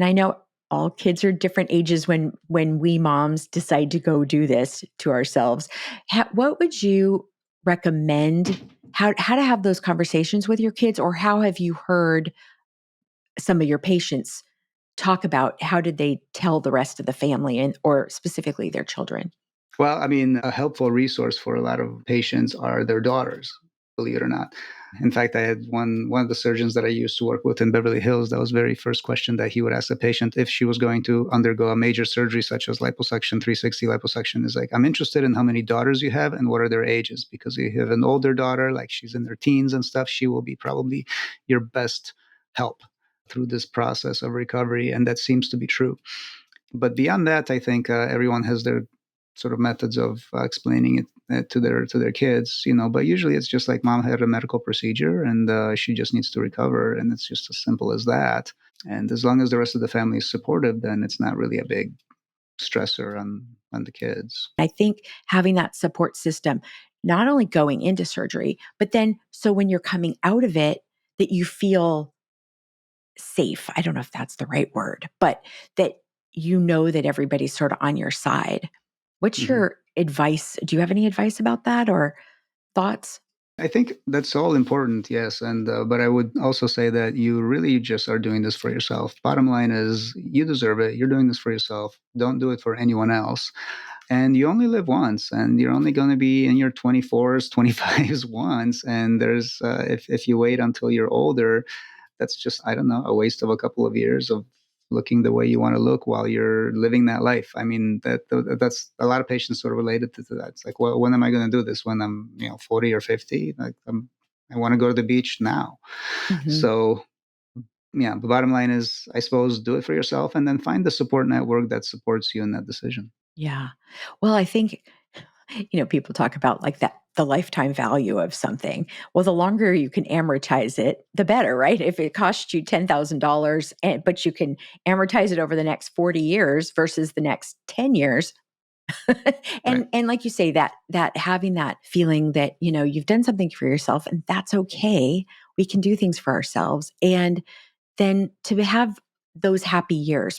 And I know all kids are different ages when we moms decide to go do this to ourselves. What would you recommend how to have those conversations with your kids, or how have you heard some of your patients talk about how did they tell the rest of the family and or specifically their children? Well, I mean, a helpful resource for a lot of patients are their daughters, believe it or not. In fact, I had one of the surgeons that I used to work with in Beverly Hills. That was the very first question that he would ask a patient if she was going to undergo a major surgery such as liposuction, 360 liposuction. Is like, I'm interested in how many daughters you have and what are their ages, because if you have an older daughter, like she's in her teens and stuff, she will be probably your best help through this process of recovery, and that seems to be true. But beyond that, I think everyone has their sort of methods of explaining it to their kids, But usually, it's just like mom had a medical procedure and she just needs to recover, and it's just as simple as that. And as long as the rest of the family is supportive, then it's not really a big stressor on the kids. I think having that support system, not only going into surgery, but then so when you're coming out of it, that you feel safe. I don't know if that's the right word, but that you know that everybody's sort of on your side. What's Mhm. your advice? Do you have any advice about that or thoughts? I think that's all important, yes, and but I would also say that you really just are doing this for yourself. Bottom line is, you deserve it. You're doing this for yourself. Don't do it for anyone else. And you only live once, and you're only going to be in your 24s, 25s once. And there's if you wait until you're older, that's just, I don't know, a waste of a couple of years of looking the way you want to look while you're living that life. I mean, that's a lot of patients sort of related to that. It's like, well, when am I going to do this? When I'm 40 or 50? Like, I want to go to the beach now. Mhm. So yeah, the bottom line is, I suppose, do it for yourself and then find the support network that supports you in that decision. Yeah. Well, I think, people talk about like that, the lifetime value of something. Well, the longer you can amortize it, the better, right? If it costs you $10,000, but you can amortize it over the next 40 years versus the next 10 years. Right. And like you say, that having that feeling that, you've done something for yourself and that's okay. We can do things for ourselves. And then to have those happy years.